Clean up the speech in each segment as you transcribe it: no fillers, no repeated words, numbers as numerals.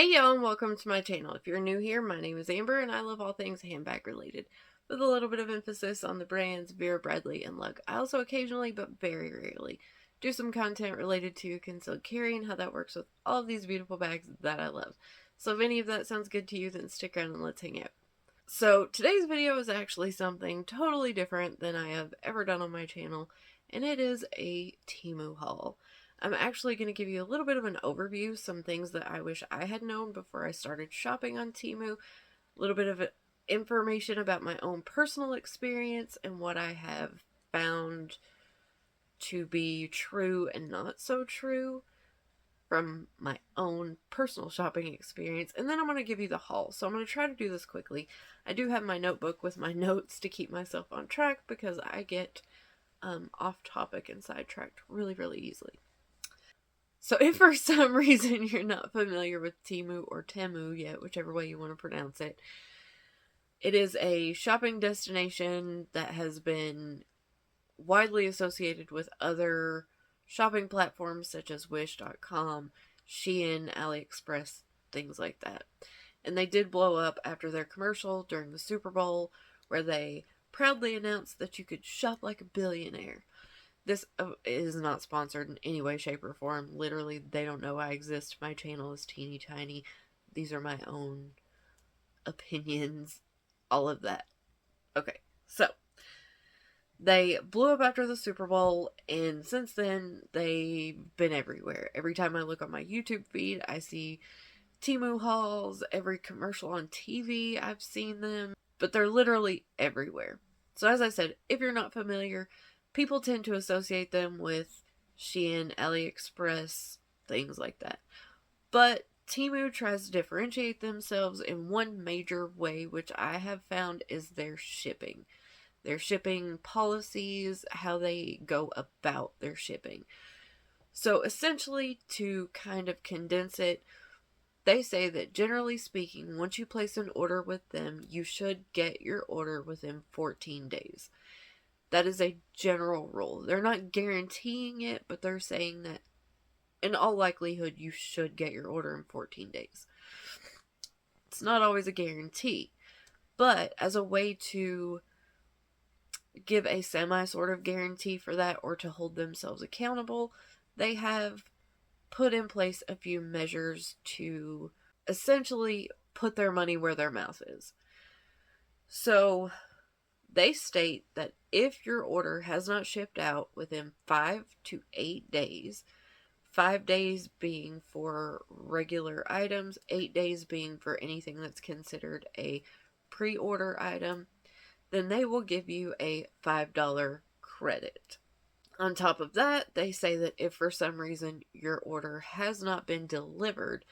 Hey y'all, and welcome to my channel. If you're new here, my name is Amber and I love all things handbag related, with a little bit of emphasis on the brands Vera Bradley and Lug. I also occasionally, but very rarely, do some content related to concealed carry and how that works with all of these beautiful bags that I love. So if any of that sounds good to you, then stick around and let's hang out. So today's video is actually something totally different than I have ever done on my channel, and it is a Temu haul. I'm actually going to give you a little bit of an overview, some things that I wish I had known before I started shopping on Temu, a little bit of information about my own personal experience and what I have found to be true and not so true from my own personal shopping experience, and then I'm going to give you the haul. So I'm going to try to do this quickly. I do have my notebook with my notes to keep myself on track because I get off topic and sidetracked really easily. So if for some reason you're not familiar with Temu or Temu yet, whichever way you want to pronounce it, it is a shopping destination that has been widely associated with other shopping platforms such as Wish.com, Shein, AliExpress, things like that. And they did blow up after their commercial during the Super Bowl, where they proudly announced that you could shop like a billionaire. This is not sponsored in any way, shape, or form. Literally, they don't know I exist. My channel is teeny tiny. These are my own opinions. All of that. Okay, so they blew up after the Super Bowl, and since then, they've been everywhere. Every time I look on my YouTube feed, I see Temu hauls. Every commercial on TV, I've seen them. But they're literally everywhere. So as I said, if you're not familiar, people tend to associate them with Shein, AliExpress, things like that. But Temu tries to differentiate themselves in one major way, which I have found is their shipping. Their shipping policies, how they go about their shipping. So essentially, to kind of condense it, they say that generally speaking, once you place an order with them, you should get your order within 14 days. That is a general rule. They're not guaranteeing it, but they're saying that in all likelihood, you should get your order in 14 days. It's not always a guarantee, but as a way to give a semi sort of guarantee for that, or to hold themselves accountable, they have put in place a few measures to essentially put their money where their mouth is. So they state that if your order has not shipped out within 5 to 8 days, 5 days being for regular items, 8 days being for anything that's considered a pre-order item, then they will give you a $5 credit. On top of that, they say that if for some reason your order has not been delivered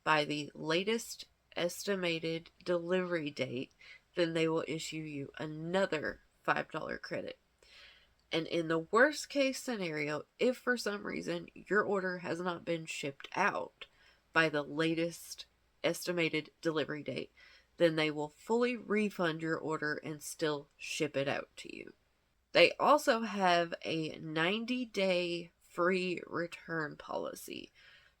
by the latest estimated delivery date, then they will issue you another $5 credit. And in the worst case scenario, if for some reason your order has not been shipped out by the latest estimated delivery date, then they will fully refund your order and still ship it out to you. They also have a 90-day free return policy.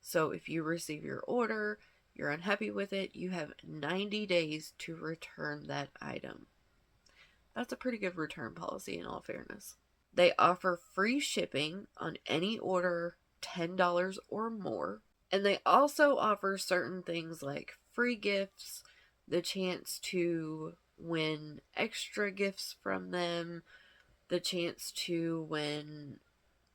So if you receive your order, you're unhappy with it, you have 90 days to return that item. That's a pretty good return policy in all fairness. They offer free shipping on any order $10 or more. And they also offer certain things like free gifts, the chance to win extra gifts from them, the chance to win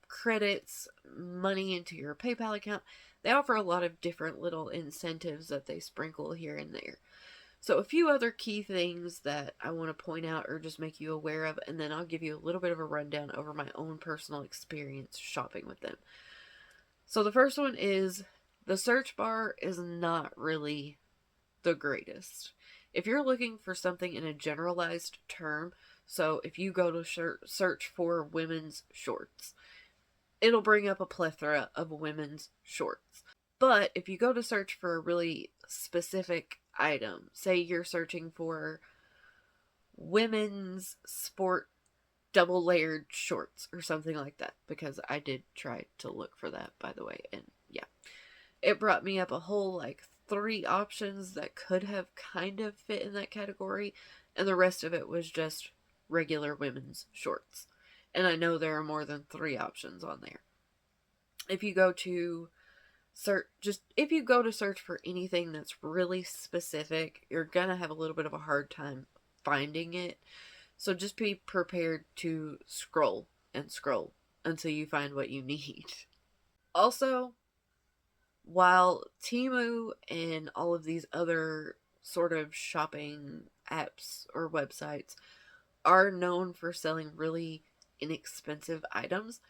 credits, money into your PayPal account. They offer a lot of different little incentives that they sprinkle here and there. So a few other key things that I want to point out or just make you aware of, and then I'll give you a little bit of a rundown over my own personal experience shopping with them. So the first one is the search bar is not really the greatest. If you're looking for something in a generalized term, so if you go to search for women's shorts, it'll bring up a plethora of women's shorts. But if you go to search for a really specific item, say you're searching for women's sport double layered shorts or something like that, because I did try to look for that, by the way, and yeah, it brought me up a whole like 3 options that could have kind of fit in that category, and the rest of it was just regular women's shorts. And I know there are more than 3 options on there. If you go to search for anything that's really specific, you're gonna have a little bit of a hard time finding it. So just be prepared to scroll and scroll until you find what you need. Also, while Temu and all of these other sort of shopping apps or websites are known for selling really inexpensive items,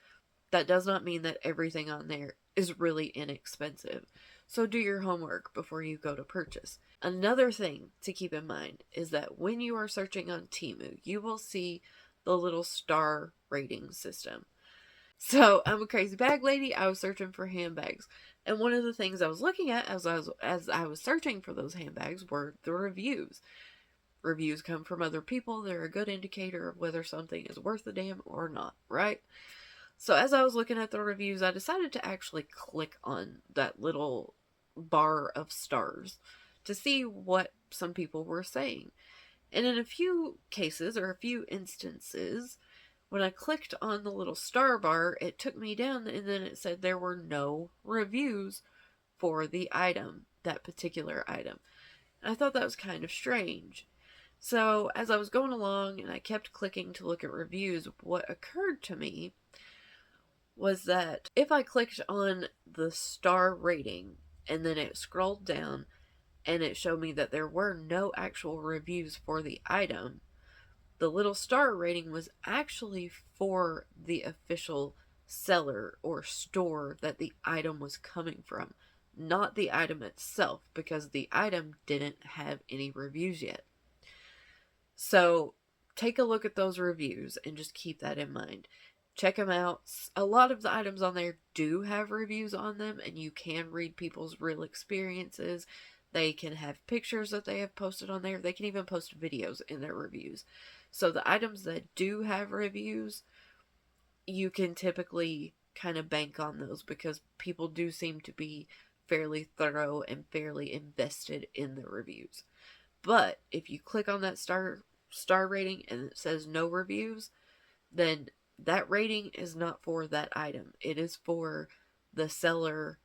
that does not mean that everything on there is really inexpensive. So do your homework before you go to purchase. Another thing to keep in mind is that when you are searching on Temu, you will see the little star rating system. So I'm a crazy bag lady. I was searching for handbags. And one of the things I was looking at as I was searching for those handbags were the reviews. Reviews come from other people. They're a good indicator of whether something is worth a damn or not, right? So as I was looking at the reviews, I decided to actually click on that little bar of stars to see what some people were saying. And in a few cases, or a few instances, when I clicked on the little star bar, it took me down and then it said there were no reviews for the item, that particular item. And I thought that was kind of strange. So as I was going along and I kept clicking to look at reviews, what occurred to me was that if I clicked on the star rating and then it scrolled down and it showed me that there were no actual reviews for the item, the little star rating was actually for the official seller or store that the item was coming from, not the item itself, because the item didn't have any reviews yet. So take a look at those reviews and just keep that in mind. Check them out. A lot of the items on there do have reviews on them, and you can read people's real experiences. They can have pictures that they have posted on there. They can even post videos in their reviews. So the items that do have reviews, you can typically kind of bank on those because people do seem to be fairly thorough and fairly invested in the reviews. But if you click on that star rating and it says no reviews, then that rating is not for that item. It is for the seller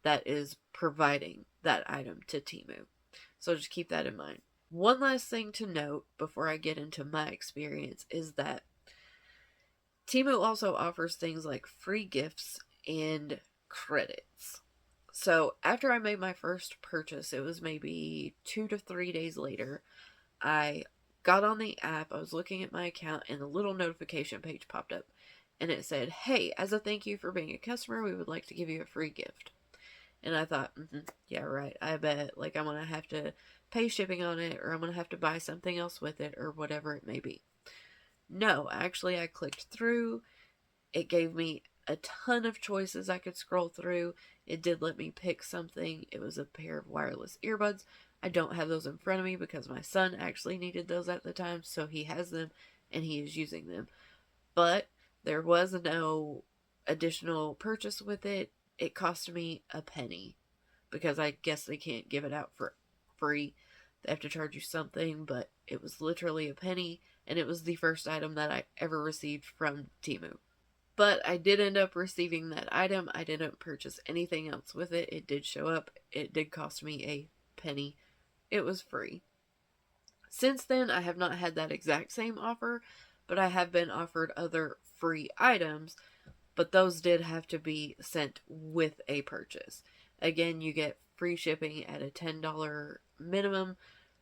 that is providing that item to Temu. So just keep that in mind. One last thing to note before I get into my experience is that Temu also offers things like free gifts and credits. So after I made my first purchase, it was maybe 2 to 3 days later, I got on the app, I was looking at my account, and a little notification page popped up. And it said, "Hey, as a thank you for being a customer, we would like to give you a free gift." And I thought, yeah, right. I bet, like, I'm going to have to pay shipping on it, or I'm going to have to buy something else with it, or whatever it may be. No, actually, I clicked through. It gave me a ton of choices I could scroll through. It did let me pick something. It was a pair of wireless earbuds. I don't have those in front of me because my son actually needed those at the time, so he has them, and he is using them. But there was no additional purchase with it. It cost me a penny because I guess they can't give it out for free. They have to charge you something, but it was literally a penny, and it was the first item that I ever received from Temu. But I did end up receiving that item. I didn't purchase anything else with it. It did show up. It did cost me a penny. It was free. Since then, I have not had that exact same offer, but I have been offered other free items, but those did have to be sent with a purchase. Again, you get free shipping at a $10 minimum,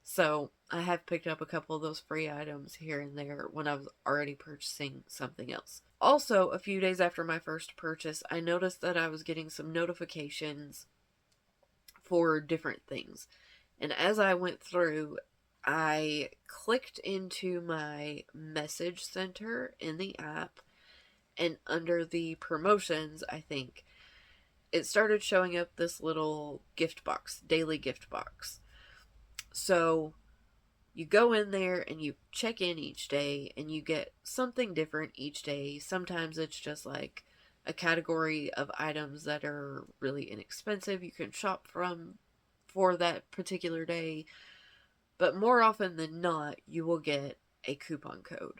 so I have picked up a couple of those free items here and there when I was already purchasing something else. Also, a few days after my first purchase, I noticed that I was getting some notifications for different things. And as I went through, I clicked into my message center in the app, and under the promotions, I think, it started showing up this little gift box, daily gift box. So you go in there and you check in each day and you get something different each day. Sometimes it's just like a category of items that are really inexpensive you can shop from for that particular day, but more often than not, you will get a coupon code.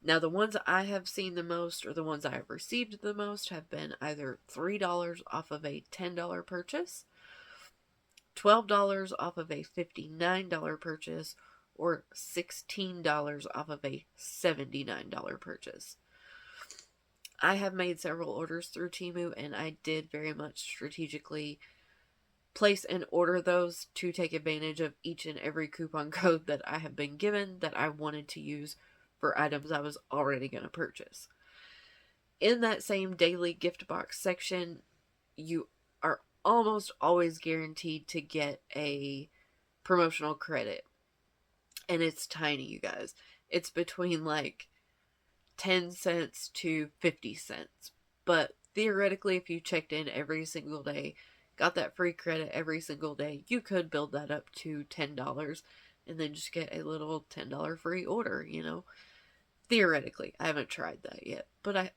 Now, the ones I have seen the most, or the ones I have received the most, have been either $3 off of a $10 purchase, $12 off of a $59 purchase, or $16 off of a $79 purchase. I have made several orders through Temu, and I did very much strategically place and order those to take advantage of each and every coupon code that I have been given that I wanted to use for items I was already going to purchase. In that same daily gift box section, you are almost always guaranteed to get a promotional credit. And it's tiny, you guys. It's between like 10 cents to 50 cents. But theoretically, if you checked in every single day, got that free credit every single day, you could build that up to $10 and then just get a little $10 free order, you know. Theoretically, I haven't tried that yet, but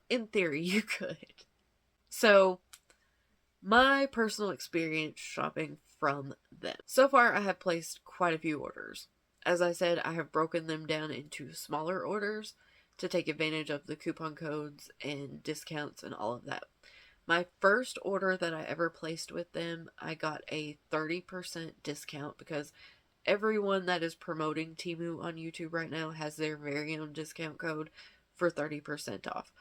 in theory, you could. So, my personal experience shopping from them. So far, I have placed quite a few orders. As I said, I have broken them down into smaller orders to take advantage of the coupon codes and discounts and all of that. My first order that I ever placed with them, I got a 30% discount because everyone that is promoting Temu on YouTube right now has their very own discount code for 30% off.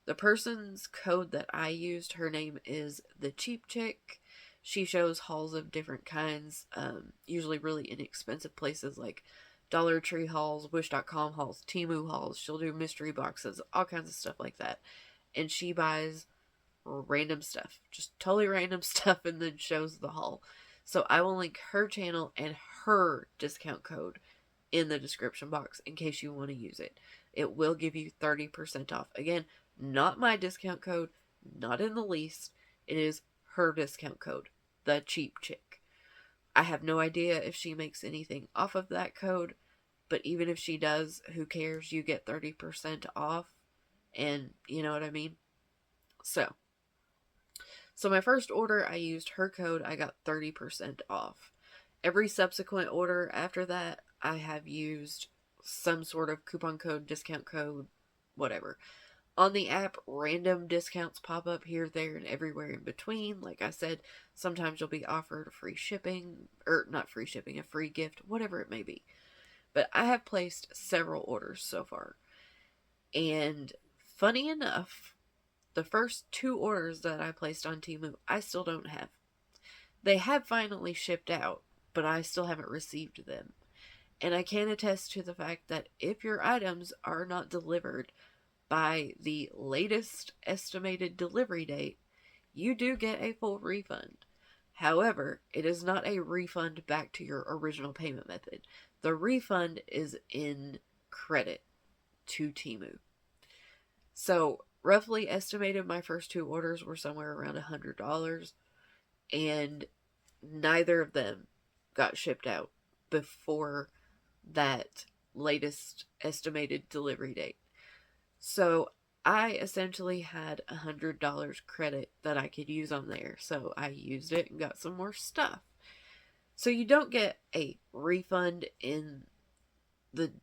The person's code that I used, her name is The Cheap Chick. She shows hauls of different kinds, usually really inexpensive places like Dollar Tree hauls, Wish.com hauls, Temu hauls. She'll do mystery boxes, all kinds of stuff like that. And she buys random stuff, just totally random stuff, and then shows the haul. So I will link her channel and her discount code in the description box in case you want to use it. It will give you 30% off. Again, not my discount code, not in the least. It is her discount code, The Cheap Chick. I have no idea if she makes anything off of that code, but even if she does, who cares? You get 30% off, and you know what I mean? So my first order, I used her code, I got 30% off. Every subsequent order after that, I have used some sort of coupon code, discount code, whatever. On the app, random discounts pop up here, there, and everywhere in between. Like I said, sometimes you'll be offered free shipping, or not free shipping, a free gift, whatever it may be. But I have placed several orders so far. And funny enough, the first 2 orders that I placed on Temu, I still don't have. They have finally shipped out, but I still haven't received them. And I can attest to the fact that if your items are not delivered by the latest estimated delivery date, you do get a full refund. However, it is not a refund back to your original payment method. The refund is in credit to Temu. So, roughly estimated, my first 2 orders were somewhere around $100, and neither of them got shipped out before that latest estimated delivery date. So I essentially had $100 credit that I could use on there. So I used it and got some more stuff. So you don't get a refund in the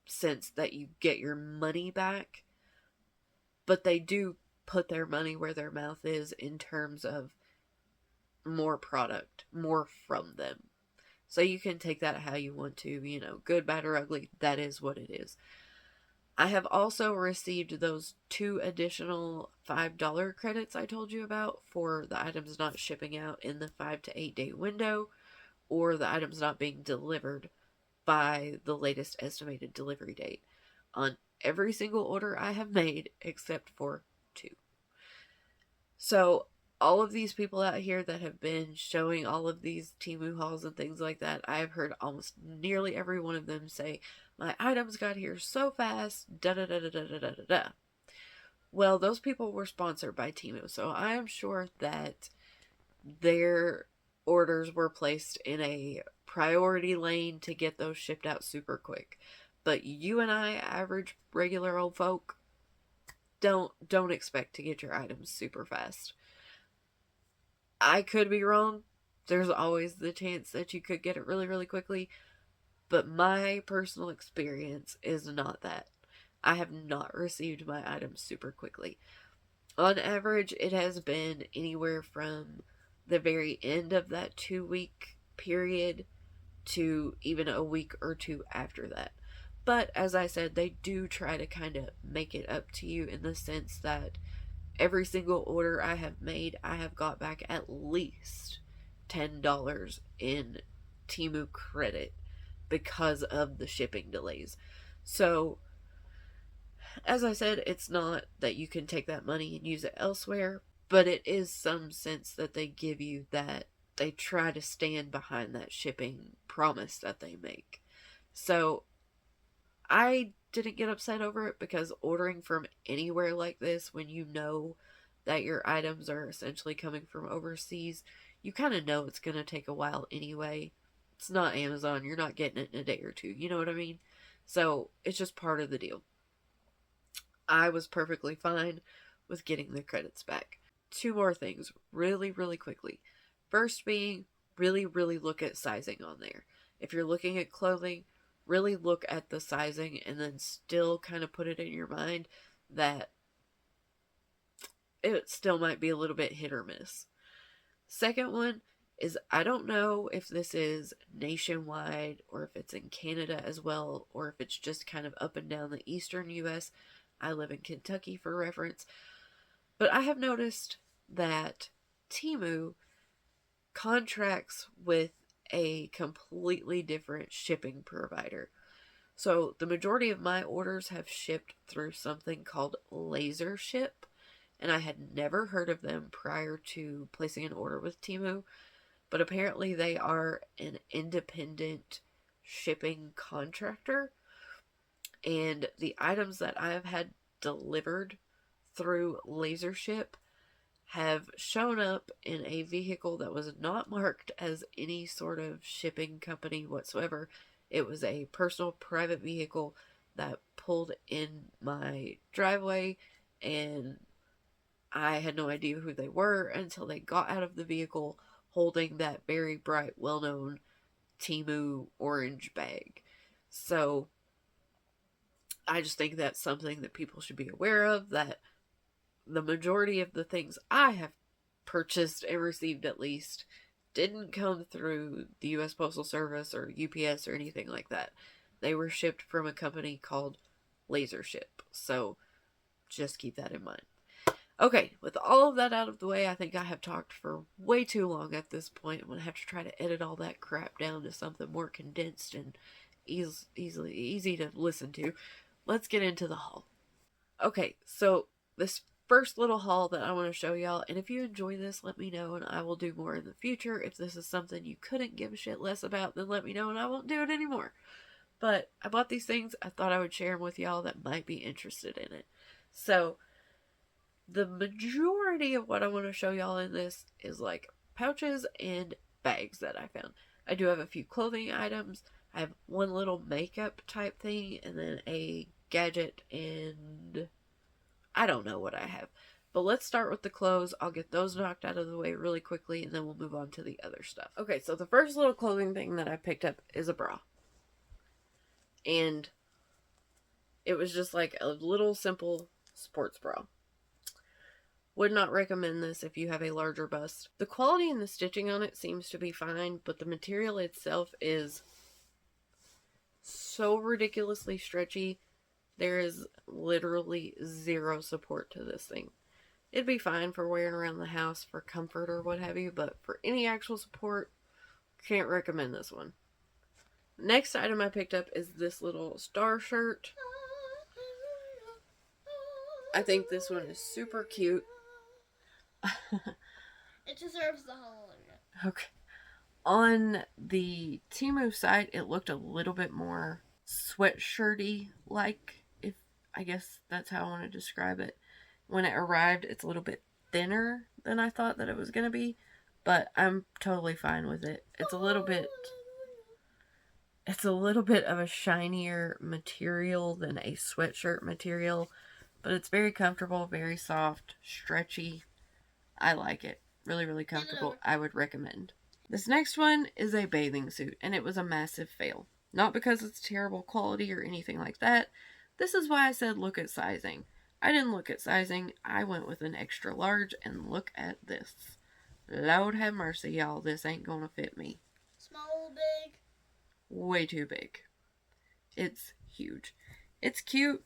sense that you get your money back, but they do put their money where their mouth is in terms of more product, more from them. So you can take that how you want to, you know, good, bad, or ugly. That is what it is. I have also received those 2 additional $5 credits I told you about for the items not shipping out in the 5 to 8 day window, or the items not being delivered by the latest estimated delivery date on every single order I have made except for 2. So all of these people out here that have been showing all of these Temu hauls and things like that, I have heard almost nearly every one of them say, my items got here so fast, da-da-da-da-da-da-da-da. Well, those people were sponsored by Temu, so I am sure that their orders were placed in a priority lane to get those shipped out super quick. But you and I, average, regular old folk, don't expect to get your items super fast. I could be wrong. there's always the chance that you could get it really, really quickly. But my personal experience is not that. I have not received my items super quickly. On average, it has been anywhere from the very end of that 2 week period to even a week or two after that. But as I said, they do try to kind of make it up to you in the sense that every single order I have made, I have got back at least $10 in Temu credit because of the shipping delays. So, as I said, it's not that you can take that money and use it elsewhere, but it is some sense that they give you that they try to stand behind that shipping promise that they make. So, I didn't get upset over it because ordering from anywhere like this, when you know that your items are essentially coming from overseas, you kind of know it's going to take a while anyway. It's not Amazon. You're not getting it in a day or two. You know what I mean? So it's just part of the deal. I was perfectly fine with getting the credits back. Two more things, really, really quickly. First being, really, really look at sizing on there. If you're looking at clothing, really look at the sizing and then still kind of put it in your mind that it still might be a little bit hit or miss. Second one is, I don't know if this is nationwide or if it's in Canada as well, or if it's just kind of up and down the eastern US. I live in Kentucky for reference. But I have noticed that Temu contracts with a completely different shipping provider. So the majority of my orders have shipped through something called Laser Ship, and I had never heard of them prior to placing an order with Temu, but apparently they are an independent shipping contractor, and the items that I have had delivered through Laser Ship have shown up in a vehicle that was not marked as any sort of shipping company whatsoever. It was a personal private vehicle that pulled in my driveway, and I had no idea who they were until they got out of the vehicle holding that very bright, well-known Temu orange bag. So I just think that's something that people should be aware of, that the majority of the things I have purchased and received, at least, didn't come through the U.S. Postal Service or UPS or anything like that. They were shipped from a company called Laser Ship. So just keep that in mind. Okay, with all of that out of the way, I think I have talked for way too long at this point. I'm going to have to try to edit all that crap down to something more condensed and easy to listen to. Let's get into the haul. Okay, so this first little haul that I want to show y'all, and if you enjoy this, let me know and I will do more in the future. If this is something you couldn't give a shit less about, then let me know and I won't do it anymore. But I bought these things, I thought I would share them with y'all that might be interested in it. So the majority of what I want to show y'all in this is like pouches and bags that I found. I do have a few clothing items. I have one little makeup type thing, and then a gadget, and I don't know what I have. But let's start with the clothes. I'll get those knocked out of the way really quickly, and then we'll move on to the other stuff. Okay, so the first little clothing thing that I picked up is a bra. And it was just like a little simple sports bra. Would not recommend this if you have a larger bust. The quality and the stitching on it seems to be fine, but the material itself is so ridiculously stretchy. There is literally zero support to this thing. It'd be fine for wearing around the house for comfort or what have you, but for any actual support, can't recommend this one. Next item I picked up is this little star shirt. I think this one is super cute. It deserves the Halloween. Okay. On the Temu site, it looked a little bit more sweatshirty like, if I guess that's how I want to describe it. When it arrived, it's a little bit thinner than I thought that it was going to be, but I'm totally fine with it. It's a little bit of a shinier material than a sweatshirt material, but it's very comfortable, very soft, stretchy. I like it. Really, really comfortable. I would recommend. This next one is a bathing suit, and it was a massive fail. Not because it's terrible quality or anything like that. This is why I said look at sizing. I didn't look at sizing. I went with an extra large, and look at this. Lord have mercy, y'all. This ain't gonna fit me. Small, big? Way too big. It's huge. It's cute.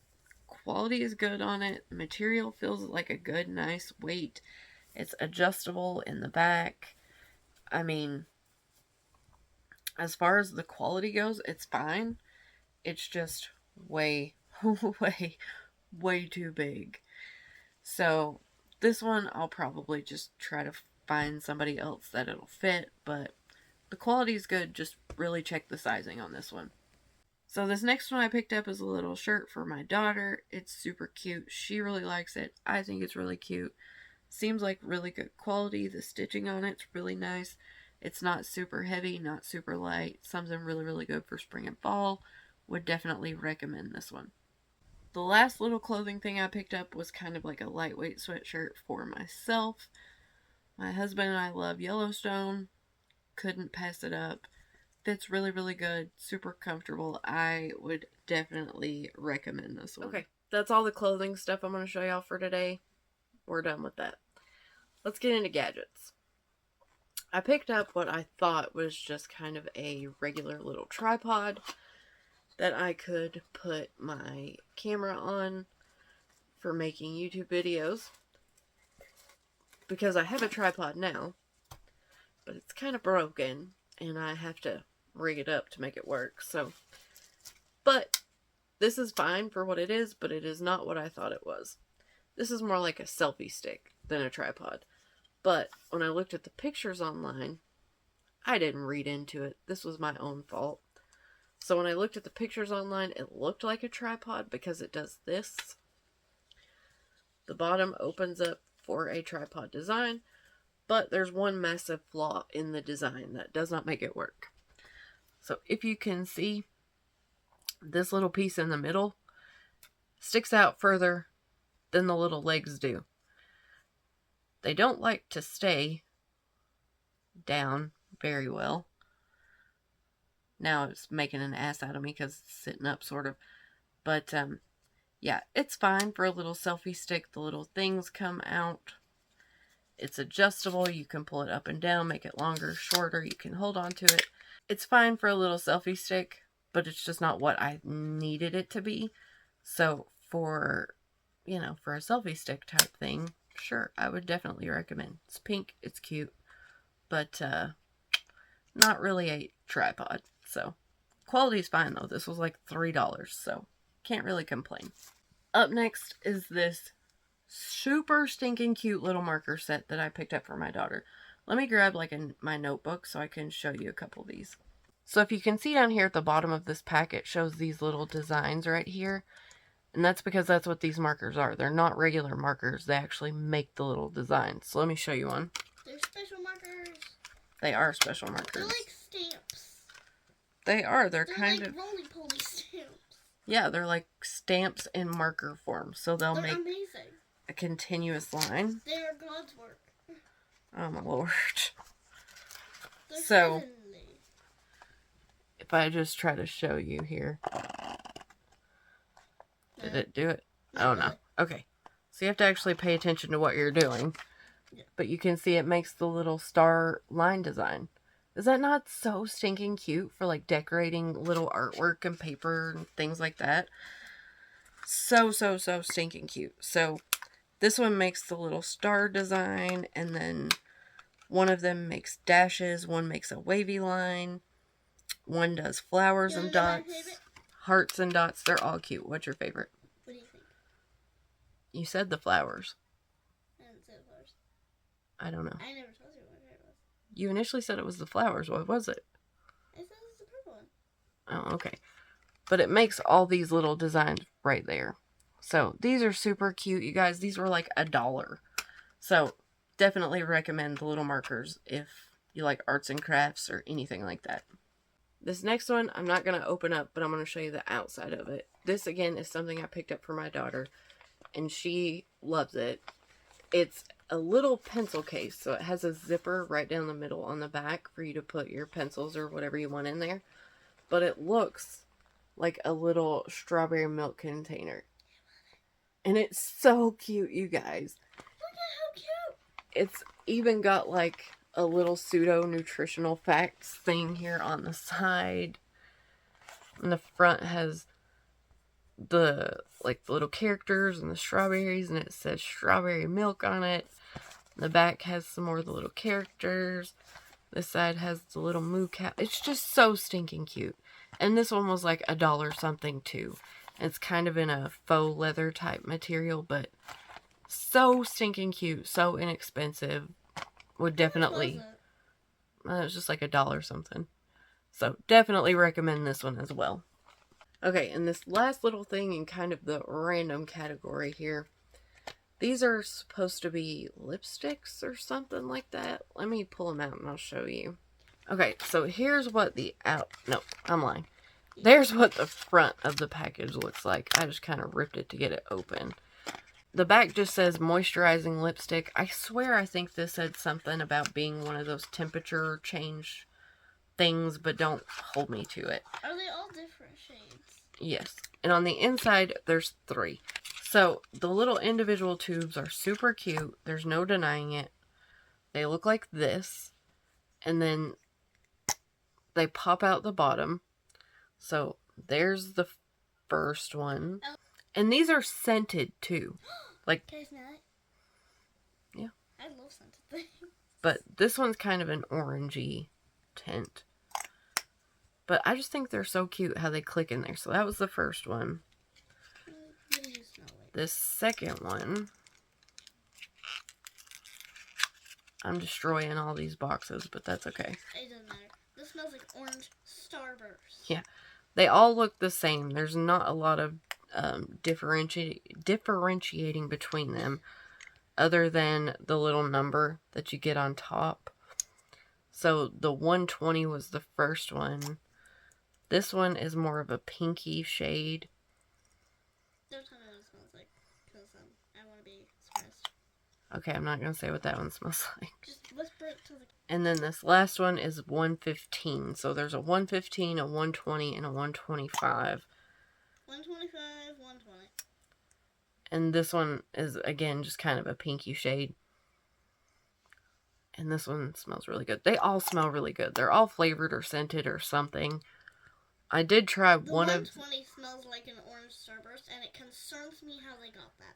Quality is good on it. Material feels like a good, nice weight. It's adjustable in the back. I mean, as far as the quality goes, it's fine. It's just way, way too big. So this one, I'll probably just try to find somebody else that it'll fit, but the quality is good. Just really check the sizing on this one. So this next one I picked up is a little shirt for my daughter. It's super cute. She really likes it. I think it's really cute. Seems like really good quality. The stitching on it's really nice. It's not super heavy, not super light. Something really, really good for spring and fall. Would definitely recommend this one. The last little clothing thing I picked up was kind of like a lightweight sweatshirt for myself. My husband and I love Yellowstone. Couldn't pass it up. Fits really, really good. Super comfortable. I would definitely recommend this one. Okay, that's all the clothing stuff I'm going to show y'all for today. We're done with that. Let's get into gadgets. I picked up what I thought was just kind of a regular little tripod that I could put my camera on for making YouTube videos. Because I have a tripod now, but it's kind of broken and I have to rig it up to make it work. But this is fine for what it is, but it is not what I thought it was. This is more like a selfie stick than a tripod. But when I looked at the pictures online, I didn't read into it. This was my own fault. So when I looked at the pictures online, it looked like a tripod because it does this. The bottom opens up for a tripod design, but there's one massive flaw in the design that does not make it work. So if you can see, this little piece in the middle sticks out further than the little legs do. They don't like to stay down very well. Now it's making an ass out of me because it's sitting up sort of. But yeah, it's fine for a little selfie stick. The little things come out. It's adjustable. You can pull it up and down, make it longer, shorter. You can hold on to it. It's fine for a little selfie stick, but it's just not what I needed it to be. So for, for a selfie stick type thing, sure, I would definitely recommend. It's pink, it's cute, but not really a tripod. So quality's fine though. This was like $3, so can't really complain. Up next is this super stinking cute little marker set that I picked up for my daughter. Let me grab my notebook so I can show you a couple of these. So if you can see down here at the bottom of this pack, it shows these little designs right here. And that's because that's what these markers are. They're not regular markers. They actually make the little designs. So let me show you one. They're special markers. They are special markers. They're like stamps. They are. They're kind like of roly-poly stamps. Yeah, they're like stamps in marker form. So they're make amazing. A continuous line. They're God's work. Oh my lord. They're so heavenly. If I just try to show you here. Did it do it? Oh no. Okay. So you have to actually pay attention to what you're doing. Yeah. But you can see it makes the little star line design. Is that not so stinking cute for like decorating little artwork and paper and things like that? So stinking cute. So this one makes the little star design, and then one of them makes dashes, one makes a wavy line, one does flowers and dots, hearts and dots. They're all cute. What's your favorite? What do you think? You said the flowers. I didn't say the flowers. I don't know. I never told you what my favorite was. You initially said it was the flowers. What was it? I said it was the purple one. Oh, okay. But it makes all these little designs right there. So these are super cute, you guys. These were like $1. So definitely recommend the little markers if you like arts and crafts or anything like that. This next one, I'm not going to open up, but I'm going to show you the outside of it. This, again, is something I picked up for my daughter, and she loves it. It's a little pencil case. So it has a zipper right down the middle on the back for you to put your pencils or whatever you want in there. But it looks like a little strawberry milk container. And it's so cute, you guys. Look at how cute. It's even got like a little pseudo nutritional facts thing here on the side. And the front has the little characters and the strawberries, and it says strawberry milk on it. The back has some more of the little characters. This side has the little moo cow. It's just so stinking cute. And this one was like $1 something too. It's kind of in a faux leather type material, but so stinking cute, so inexpensive. Would definitely. It was just like $1 something. So definitely recommend this one as well. Okay, and this last little thing in kind of the random category here. These are supposed to be lipsticks or something like that. Let me pull them out and I'll show you. Okay, so here's what no, I'm lying. There's what the front of the package looks like. I just kind of ripped it to get it open. The back just says moisturizing lipstick. I swear I think this said something about being one of those temperature change things, but don't hold me to it. Are they all different shades? Yes. And on the inside, there's 3. So the little individual tubes are super cute. There's no denying it. They look like this. And then they pop out the bottom. So there's the first one. Oh. And these are scented too. Like, can I smell it? Yeah. I love scented things. But this one's kind of an orangey tint. But I just think they're so cute how they click in there. So that was the first one. What do you smell like? The second one. I'm destroying all these boxes, but that's okay. It doesn't matter. This smells like orange starburst. Yeah. They all look the same. There's not a lot of differentiating between them other than the little number that you get on top. So the 120 was the first one. This one is more of a pinky shade. Don't tell me what it smells like, because I want to be surprised. Okay, I'm not going to say what that one smells like. Just whisper it to the... And then this last one is 115. So there's a 115, a 120, and a 125. 125, 120. And this one is, again, just kind of a pinky shade. And this one smells really good. They all smell really good. They're all flavored or scented or something. I did try one of... The 120 smells like an orange starburst, and it concerns me how they got that.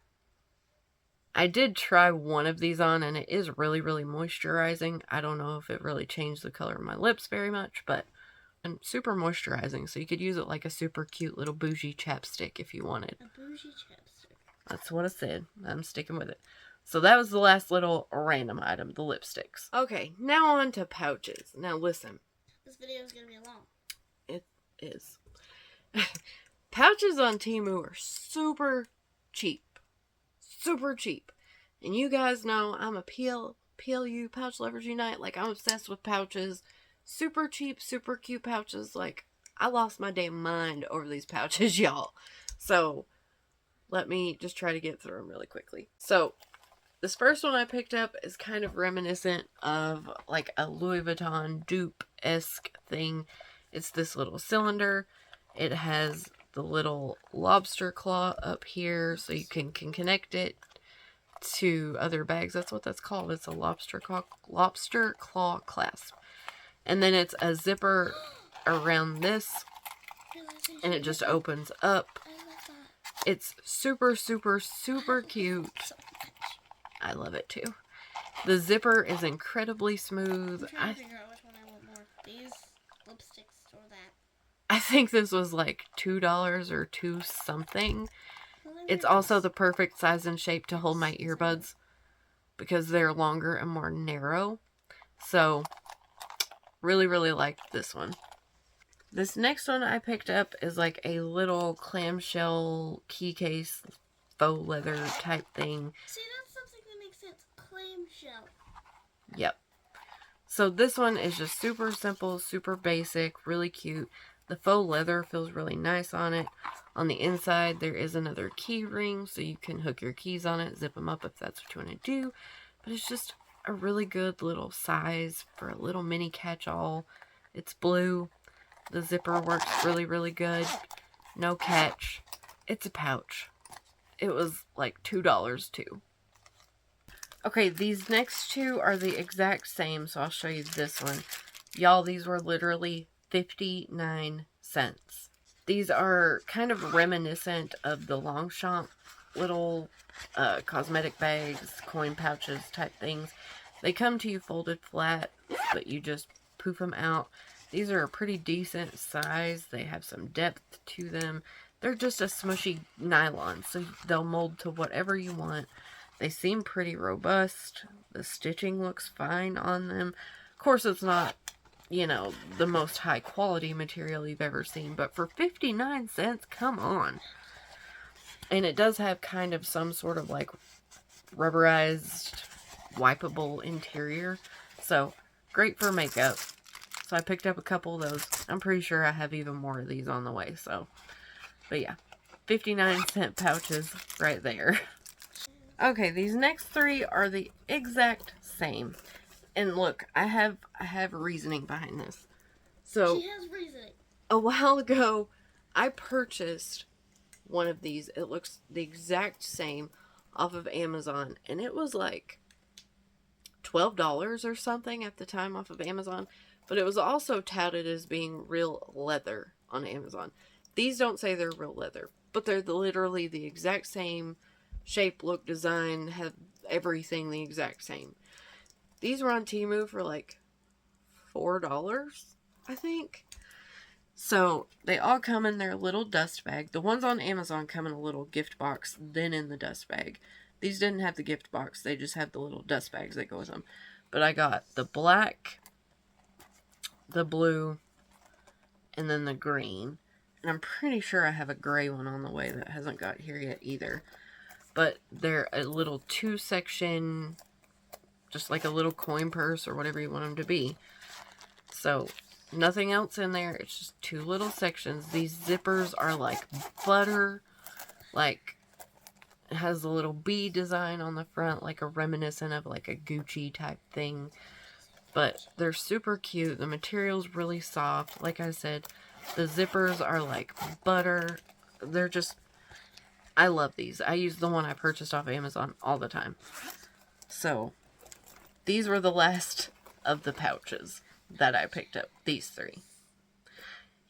I did try one of these on, and it is really, really moisturizing. I don't know if it really changed the color of my lips very much, but and super moisturizing. So you could use it like a super cute little bougie chapstick if you wanted. A bougie chapstick. That's what I said. I'm sticking with it. So that was the last little random item, the lipsticks. Okay, now on to pouches. Now listen. This video is going to be long. It is. Pouches on Temu are super cheap. Super cheap. And you guys know I'm a PLU, Pouch Lovers Unite. Like, I'm obsessed with pouches. Super cheap, super cute pouches. Like, I lost my damn mind over these pouches, y'all. So, let me just try to get through them really quickly. So, this first one I picked up is kind of reminiscent of like a Louis Vuitton dupe-esque thing. It's this little cylinder. It has the little lobster claw up here so you can connect it to other bags. That's what that's called. It's a lobster claw clasp. And then it's a zipper around this, and it just opens up. It's super, super, super cute. I love it too. The zipper is incredibly smooth. I'm trying to figure out which one I want more. These lipsticks or that. I think this was like $2 or $2 something. It's also the perfect size and shape to hold my earbuds because they're longer and more narrow. So, really, really liked this one. This next one I picked up is like a little clamshell key case, faux leather type thing. See, that's something that makes sense. Clamshell. Yep. So this one is just super simple, super basic, really cute. The faux leather feels really nice on it. On the inside, there is another key ring, so you can hook your keys on it, zip them up if that's what you want to do. but it's just a really good little size for a little mini catch-all. It's blue. The zipper works really, really good. No catch. It's a pouch. It was like $2 too. Okay, these next two are the exact same, so I'll show you this one. Y'all, these were literally 59 cents. These are kind of reminiscent of the Longchamp little cosmetic bags, coin pouches type things. They come to you folded flat, but you just poof them out. These are a pretty decent size. They have some depth to them. They're just a smushy nylon, so they'll mold to whatever you want. They seem pretty robust. The stitching looks fine on them. Of course, it's not, you know, the most high quality material you've ever seen, but for 59 cents, come on. And it does have kind of some sort of like rubberized, wipeable interior. So, great for makeup. So I picked up a couple of those. I'm pretty sure I have even more of these on the way, so. But yeah, 59-cent pouches right there. Okay, these next three are the exact same. And look, I have reasoning behind this. So, She has reasoning. A while ago, I purchased one of these. It looks the exact same off of Amazon, and it was like $12 or something at the time off of Amazon. But it was also touted as being real leather on Amazon. These don't say they're real leather, but they're literally the exact same shape, look, design, have everything the exact same. These were on Temu for like $4, I think. So they all come in their little dust bag. The ones on Amazon come in a little gift box, then in the dust bag. These didn't have the gift box. They just have the little dust bags that go with them. But I got the black, the blue, and then the green. And I'm pretty sure I have a gray one on the way that hasn't got here yet either. But they're a little 2-section, just like a little coin purse or whatever you want them to be. So, nothing else in there. It's just 2 little sections. These zippers are like butter. Like, it has a little bee design on the front, like a reminiscent of like a Gucci type thing. But they're super cute. The material's really soft. Like I said, the zippers are like butter. They're just, I love these. I use the one I purchased off Amazon all the time. So, these were the last of the pouches that I picked up. These 3.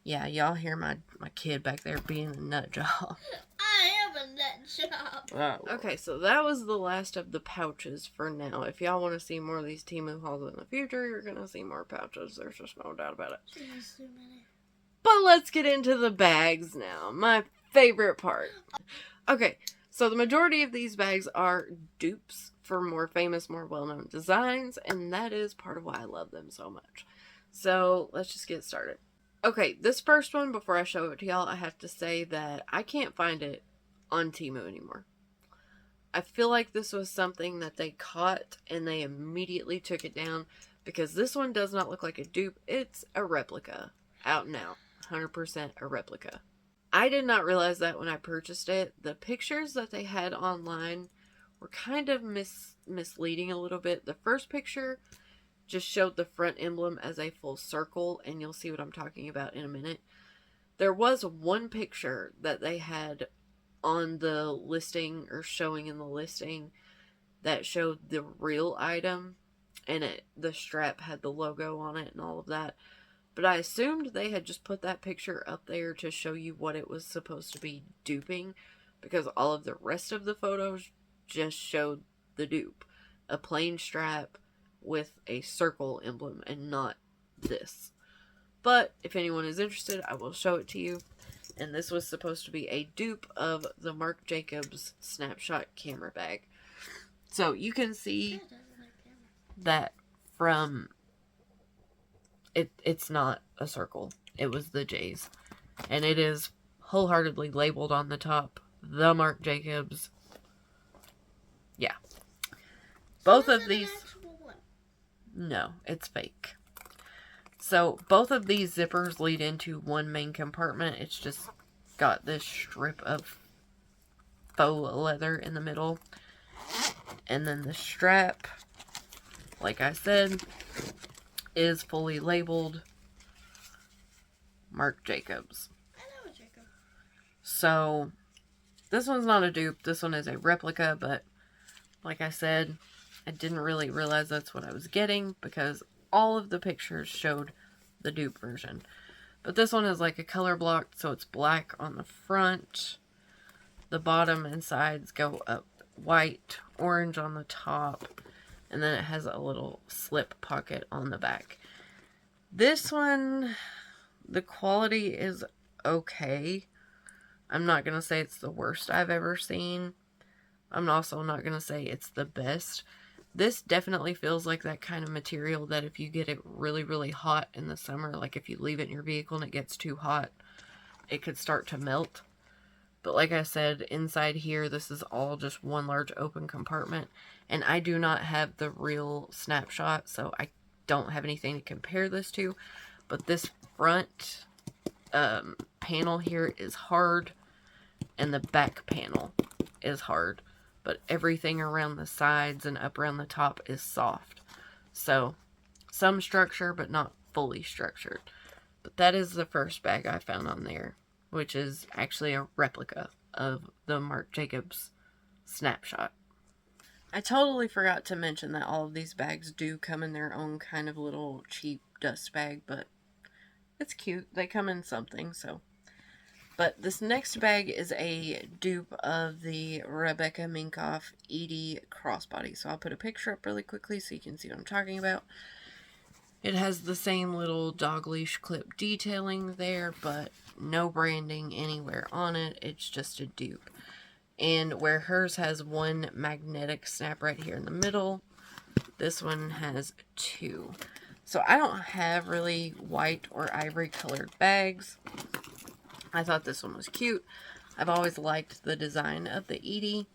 Yeah, y'all hear my kid back there being a nut job. I am a nut job. Okay, so that was the last of the pouches for now. If y'all want to see more of these Temu hauls in the future, you're going to see more pouches. There's just no doubt about it. There's so many. But let's get into the bags now. My favorite part. Okay, so the majority of these bags are dupes for more famous, more well-known designs, and that is part of why I love them so much. So, let's just get started. Okay, this first one, before I show it to y'all, I have to say that I can't find it on Temu anymore. I feel like this was something that they caught and they immediately took it down, because this one does not look like a dupe. It's a replica. Out and out. 100% a replica. I did not realize that when I purchased it. The pictures that they had online were kind of misleading a little bit. The first picture just showed the front emblem as a full circle, and you'll see what I'm talking about in a minute. There was one picture that they had on the listing, or showing in the listing, that showed the real item, and the strap had the logo on it and all of that. But I assumed they had just put that picture up there to show you what it was supposed to be duping, because all of the rest of the photos just showed the dupe. A plain strap with a circle emblem and not this. But if anyone is interested, I will show it to you. And this was supposed to be a dupe of the Marc Jacobs Snapshot camera bag. So you can see that from... It's not a circle. It was the J's. And it is wholeheartedly labeled on the top, the Marc Jacobs. Yeah. Both of these... No, it's fake. So, both of these zippers lead into one main compartment. It's just got this strip of faux leather in the middle. And then the strap like I said, is fully labeled Marc Jacobs. I know a Jacob. So, this one's not a dupe. This one is a replica, but like I said, I didn't really realize that's what I was getting because all of the pictures showed the dupe version. But this one is like a color block, so it's black on the front. The bottom and sides go up white, orange on the top, and then it has a little slip pocket on the back. This one, the quality is okay. I'm not going to say it's the worst I've ever seen. I'm also not going to say it's the best. This definitely feels like that kind of material that if you get it really, really hot in the summer, like if you leave it in your vehicle and it gets too hot, it could start to melt. But like I said, inside here, this is all just one large open compartment. And I do not have the real snapshot, so I don't have anything to compare this to. But this front panel here is hard, and the back panel is hard. But everything around the sides and up around the top is soft. So, some structure, but not fully structured. But that is the first bag I found on there, which is actually a replica of the Marc Jacobs snapshot. I totally forgot to mention that all of these bags do come in their own kind of little cheap dust bag, but it's cute. They come in something, so. But this next bag is a dupe of the Rebecca Minkoff Edie crossbody. So I'll put a picture up really quickly so you can see what I'm talking about. It has the same little dog leash clip detailing there, but no branding anywhere on it. It's just a dupe. And where hers has one magnetic snap right here in the middle, this one has two. So I don't have really white or ivory colored bags. I thought this one was cute. I've always liked the design of the Edie,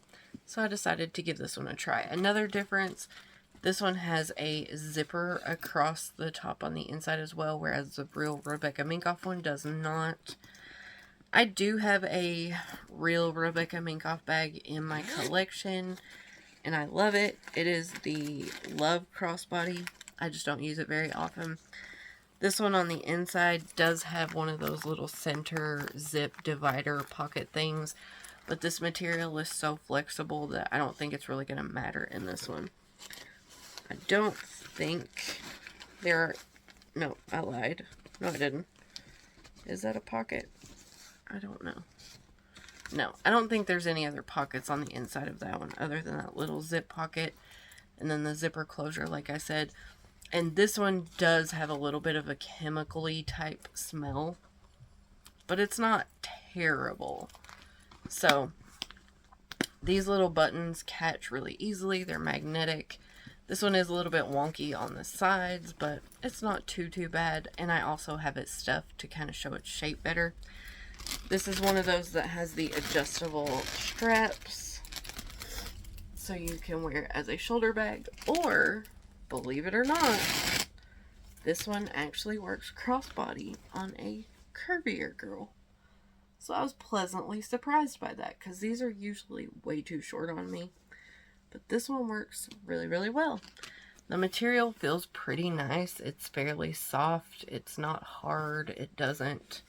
so I decided to give this one a try. Another difference, this one has a zipper across the top on the inside as well, whereas the real Rebecca Minkoff one does not. I do have a real Rebecca Minkoff bag in my collection, and I love it. It is the Love crossbody. I just don't use it very often. This one on the inside does have one of those little center zip divider pocket things, but this material is so flexible that I don't think it's really going to matter in this one. I don't think there are... No, I lied. No, I didn't. Is that a pocket? I don't know. No, I don't think there's any other pockets on the inside of that one other than that little zip pocket and then the zipper closure, like I said. And this one does have a little bit of a chemically type smell, but it's not terrible. So, these little buttons catch really easily. They're magnetic. This one is a little bit wonky on the sides, but it's not too bad. And I also have it stuffed to kind of show its shape better. This is one of those that has the adjustable straps, so you can wear it as a shoulder bag, or... believe it or not, this one actually works crossbody on a curvier girl. So I was pleasantly surprised by that, because these are usually way too short on me. But this one works really, really well. The material feels pretty nice. It's fairly soft. It's not hard. It doesn't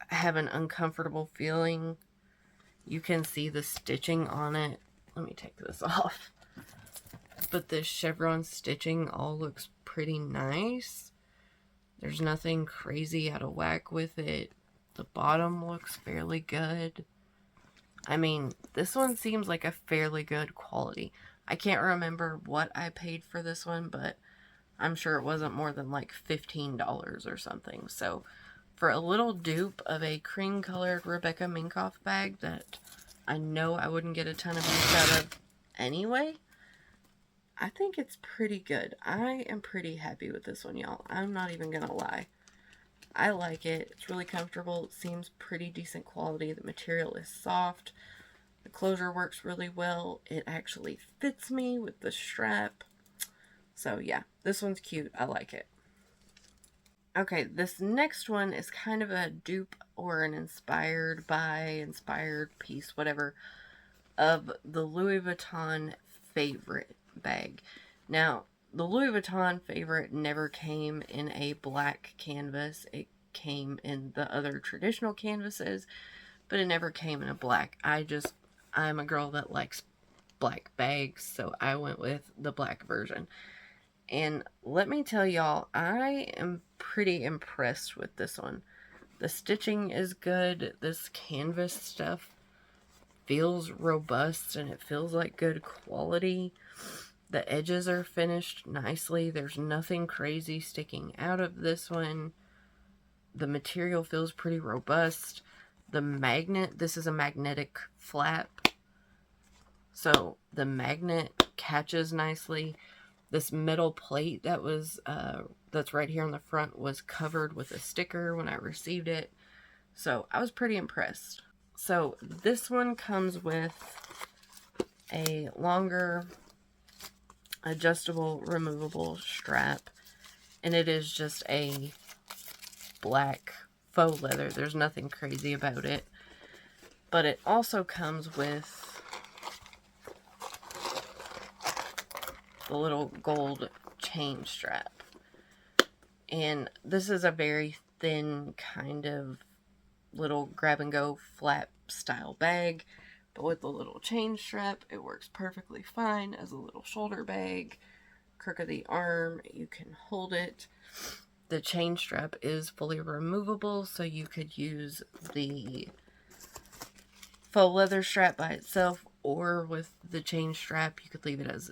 have an uncomfortable feeling. You can see the stitching on it. Let me take this off. But this chevron stitching all looks pretty nice. There's nothing crazy out of whack with it. The bottom looks fairly good. I mean, this one seems like a fairly good quality. I can't remember what I paid for this one, but I'm sure it wasn't more than like $15 or something. So, for a little dupe of a cream-colored Rebecca Minkoff bag that I know I wouldn't get a ton of use out of anyway, I think it's pretty good. I am pretty happy with this one, y'all. I'm not even gonna lie. I like it. It's really comfortable. It seems pretty decent quality. The material is soft. The closure works really well. It actually fits me with the strap. So yeah, this one's cute. I like it. Okay, this next one is kind of a dupe or an inspired piece, whatever, of the Louis Vuitton Favorite bag. Now, the Louis Vuitton favorite never came in a black canvas. It came in the other traditional canvases, but it never came in a black. I'm a girl that likes black bags, so I went with the black version. And let me tell y'all, I am pretty impressed with this one. The stitching is good. This canvas stuff feels robust and it feels like good quality. The edges are finished nicely. There's nothing crazy sticking out of this one. The material feels pretty robust. The magnet, this is a magnetic flap, so the magnet catches nicely. This metal plate that was that's right here on the front was covered with a sticker when I received it, so I was pretty impressed. So this one comes with a longer adjustable removable strap, and it is just a black faux leather. There's nothing crazy about it, but it also comes with the little gold chain strap, and this is a very thin kind of little grab and go flap style bag, but with the little chain strap it works perfectly fine as a little shoulder bag. Crook of the arm, you can hold it. The chain strap is fully removable, so you could use the faux leather strap by itself, or with the chain strap you could leave it as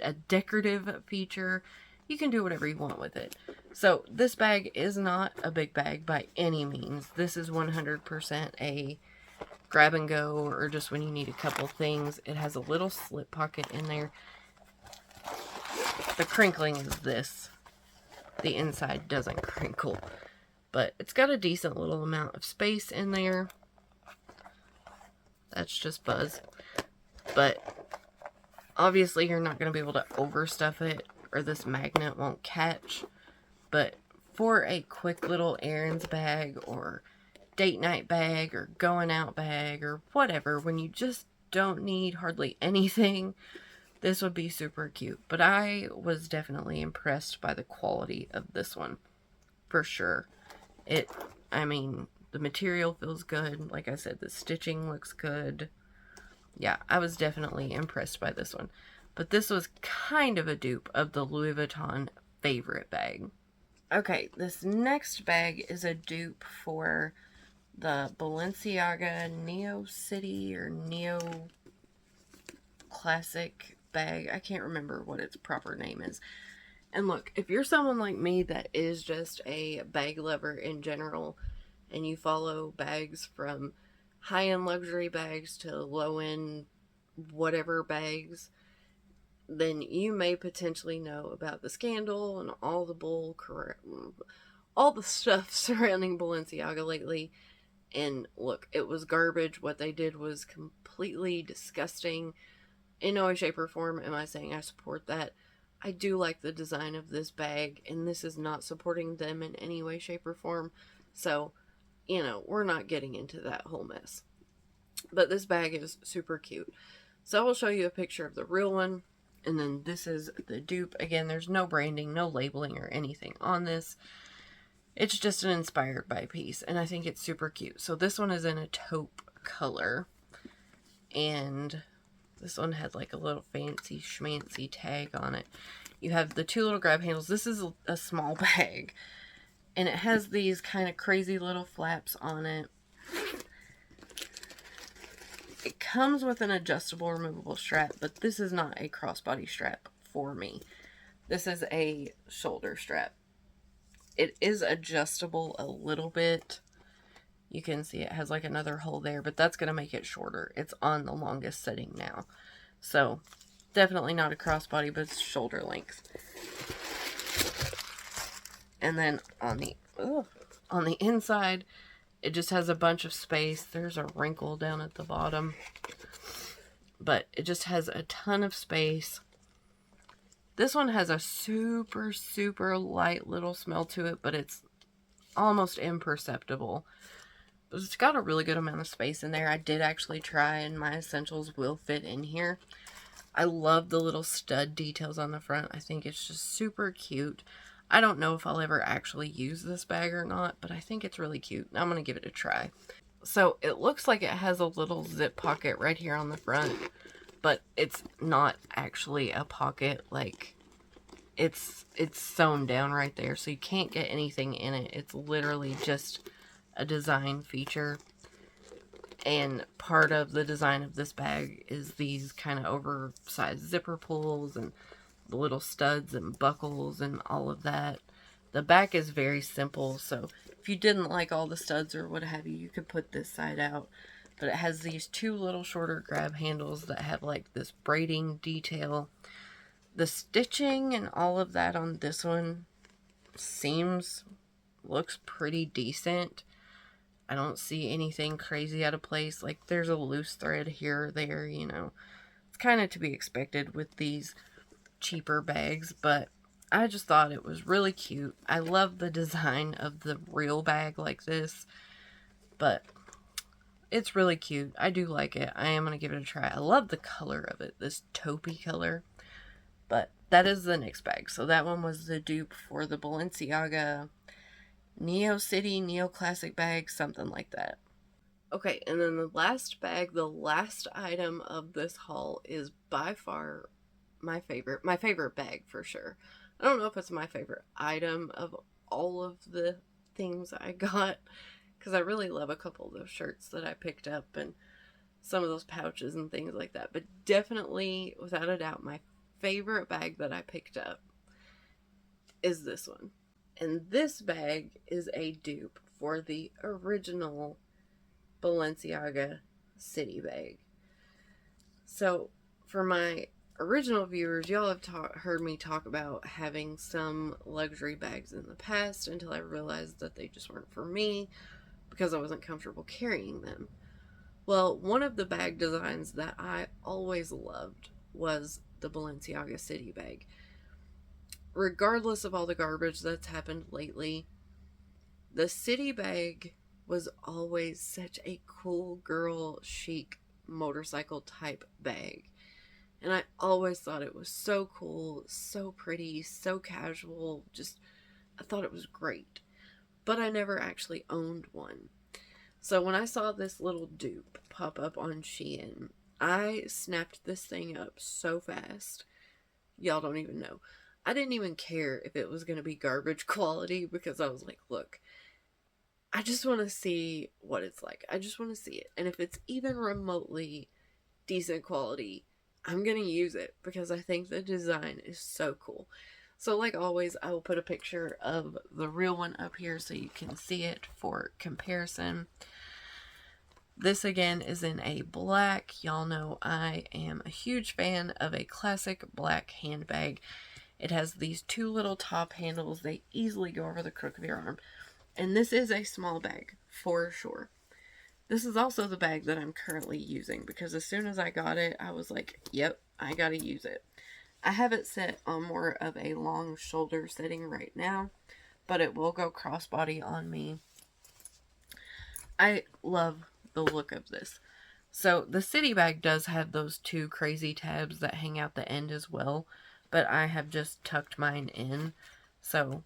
a decorative feature. You can do whatever you want with it. So this bag is not a big bag by any means. This is 100% a grab and go, or just when you need a couple things. It has a little slip pocket in there. The crinkling is this. The inside doesn't crinkle, but it's got a decent little amount of space in there. That's just buzz. But obviously you're not going to be able to overstuff it, or this magnet won't catch. But for a quick little errands bag, or date night bag, or going out bag, or whatever, when you just don't need hardly anything, this would be super cute. But I was definitely impressed by the quality of this one, for sure. I mean, the material feels good. Like I said, the stitching looks good. Yeah, I was definitely impressed by this one. But this was kind of a dupe of the Louis Vuitton favorite bag. Okay, this next bag is a dupe for the Balenciaga Neo City or Neo Classic bag. I can't remember what its proper name is. And look, if you're someone like me that is just a bag lover in general, and you follow bags from high-end luxury bags to low-end whatever bags, then you may potentially know about the scandal and all the stuff surrounding Balenciaga lately. And look, it was garbage. What they did was completely disgusting. In no way, shape, or form am I saying I support that. I do like the design of this bag, and this is not supporting them in any way, shape, or form. So, we're not getting into that whole mess. But this bag is super cute. So I will show you a picture of the real one, and then this is the dupe. Again, there's no branding, no labeling, or anything on this. It's just an inspired by piece, and I think it's super cute. So this one is in a taupe color, and this one had like a little fancy schmancy tag on it. You have the two little grab handles. This is a small bag, and it has these kind of crazy little flaps on it. It comes with an adjustable removable strap, but this is not a crossbody strap for me. This is a shoulder strap. It is adjustable a little bit. You can see it has like another hole there, but that's going to make it shorter. It's on the longest setting now. So, definitely not a crossbody, but it's shoulder length. And then on the inside, it just has a bunch of space. There's a wrinkle down at the bottom, but it just has a ton of space. This one has a super, super light little smell to it, but it's almost imperceptible. But it's got a really good amount of space in there. I did actually try, and my essentials will fit in here. I love the little stud details on the front. I think it's just super cute. I don't know if I'll ever actually use this bag or not, but I think it's really cute. I'm going to give it a try. So it looks like it has a little zip pocket right here on the front, but it's not actually a pocket. Like, it's sewn down right there, so you can't get anything in it. It's literally just a design feature. And part of the design of this bag is these kind of oversized zipper pulls and the little studs and buckles and all of that. The back is very simple, so if you didn't like all the studs or what have you, you could put this side out. But it has these two little shorter grab handles that have like this braiding detail. The stitching and all of that on this one looks pretty decent. I don't see anything crazy out of place. Like, there's a loose thread here or there, you know. It's kind of to be expected with these cheaper bags, but I just thought it was really cute. I love the design of the real bag like this, but it's really cute. I do like it. I am going to give it a try. I love the color of it, this taupey color. But that is the next bag. So that one was the dupe for the Balenciaga Neo City, Neo Classic bag, something like that. Okay, and then the last bag, the last item of this haul is by far my favorite bag for sure. I don't know if it's my favorite item of all of the things I got, because I really love a couple of those shirts that I picked up and some of those pouches and things like that. But definitely, without a doubt, my favorite bag that I picked up is this one. And this bag is a dupe for the original Balenciaga City bag. So, for my original viewers, y'all have heard me talk about having some luxury bags in the past until I realized that they just weren't for me because I wasn't comfortable carrying them. Well, one of the bag designs that I always loved was the Balenciaga City bag. Regardless of all the garbage that's happened lately, the City bag was always such a cool girl chic motorcycle type bag. And I always thought it was so cool, so pretty, so casual. Just, I thought it was great. But I never actually owned one. So when I saw this little dupe pop up on Shein, I snapped this thing up so fast. Y'all don't even know. I didn't even care if it was going to be garbage quality because I was like, look, I just want to see what it's like. I just want to see it. And if it's even remotely decent quality, I'm going to use it because I think the design is so cool. So like always, I will put a picture of the real one up here so you can see it for comparison. This again is in a black. Y'all know I am a huge fan of a classic black handbag. It has these two little top handles. They easily go over the crook of your arm. And this is a small bag, for sure. This is also the bag that I'm currently using because as soon as I got it, I was like, yep, I gotta use it. I have it set on more of a long shoulder setting right now, but it will go crossbody on me. I love the look of this. So the City bag does have those two crazy tabs that hang out the end as well, but I have just tucked mine in, so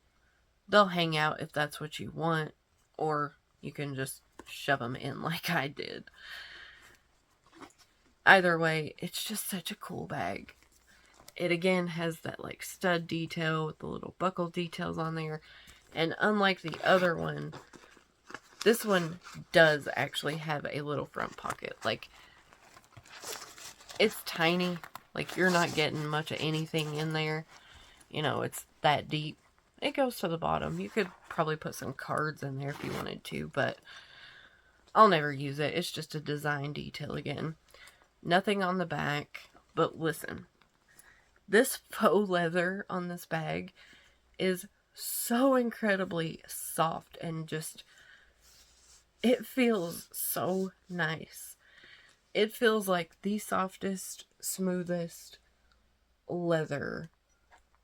they'll hang out if that's what you want, or you can just shove them in like I did. Either way, it's just such a cool bag. It again has that like stud detail with the little buckle details on there, and unlike the other one, this one does actually have a little front pocket. Like, it's tiny. Like, you're not getting much of anything in there. You know, it's that deep. It goes to the bottom. You could probably put some cards in there if you wanted to, but I'll never use it. It's just a design detail again. Nothing on the back, but listen. This faux leather on this bag is so incredibly soft and just, it feels so nice. It feels like the softest, smoothest leather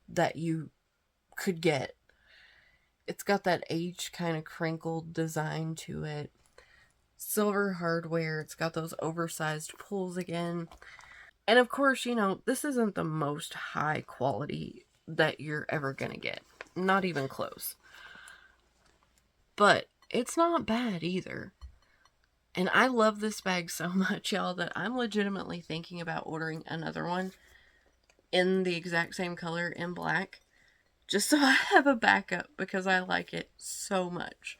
that you could get. It's got that aged kind of crinkled design to it. Silver hardware. It's got those oversized pulls again. And of course, you know, this isn't the most high quality that you're ever gonna get. Not even close. But it's not bad either. And I love this bag so much, y'all, that I'm legitimately thinking about ordering another one in the exact same color in black. Just so I have a backup because I like it so much.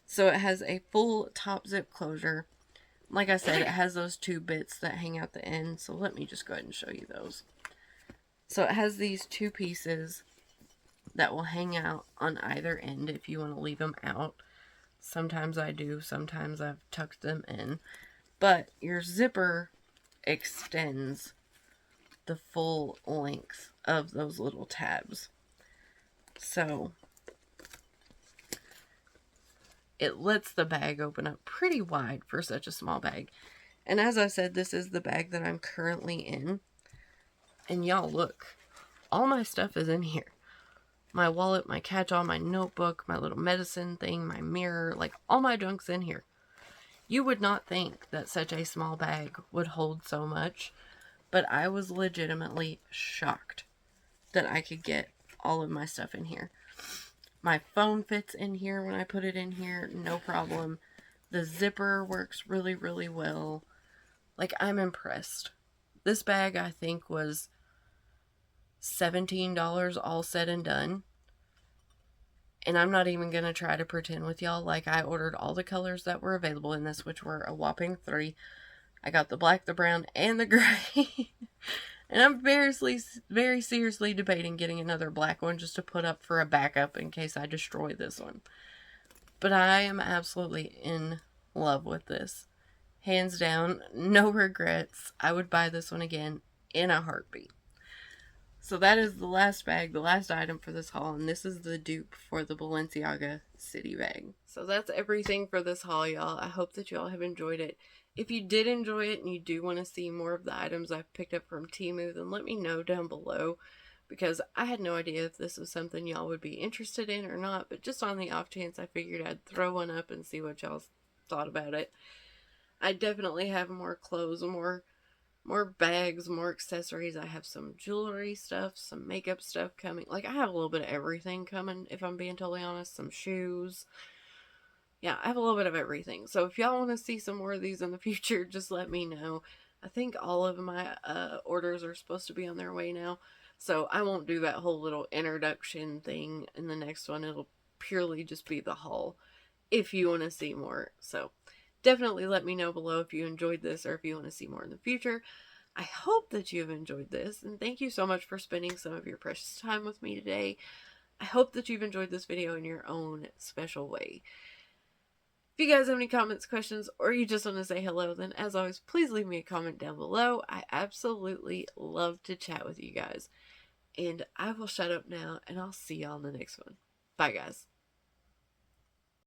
So it has a full top zip closure. Like I said, it has those two bits that hang out the end. So let me just go ahead and show you those. So it has these two pieces that will hang out on either end if you want to leave them out. Sometimes I do, sometimes I've tucked them in. But your zipper extends the full length of those little tabs. So it lets the bag open up pretty wide for such a small bag. And as I said, this is the bag that I'm currently in. And y'all, look, all my stuff is in here. My wallet, my catch-all, my notebook, my little medicine thing, my mirror, like all my junk's in here. You would not think that such a small bag would hold so much, but I was legitimately shocked that I could get all of my stuff in here. My phone fits in here when I put it in here, no problem. The zipper works really, really well. Like, I'm impressed. This bag, I think, was $17 all said and done. And I'm not even going to try to pretend with y'all like I ordered all the colors that were available in this, which were a whopping 3. I got the black, the brown, and the gray. And I'm very seriously debating getting another black one just to put up for a backup in case I destroy this one. But I am absolutely in love with this. Hands down, no regrets. I would buy this one again in a heartbeat. So that is the last bag, the last item for this haul, and this is the dupe for the Balenciaga City bag. So that's everything for this haul, y'all. I hope that y'all have enjoyed it. If you did enjoy it and you do want to see more of the items I've picked up from Temu, then let me know down below, because I had no idea if this was something y'all would be interested in or not, but just on the off chance, I figured I'd throw one up and see what y'all thought about it. I definitely have more clothes, more bags, more accessories. I have some jewelry stuff, some makeup stuff coming. Like, I have a little bit of everything coming, if I'm being totally honest. Some shoes. Yeah, I have a little bit of everything. So if y'all want to see some more of these in the future, just let me know. I think all of my orders are supposed to be on their way now. So I won't do that whole little introduction thing in the next one. It'll purely just be the haul if you want to see more. So definitely let me know below if you enjoyed this or if you want to see more in the future. I hope that you've enjoyed this, and thank you so much for spending some of your precious time with me today. I hope that you've enjoyed this video in your own special way. If you guys have any comments, questions, or you just want to say hello, then as always, please leave me a comment down below. I absolutely love to chat with you guys. And I will shut up now, and I'll see y'all in the next one. Bye, guys.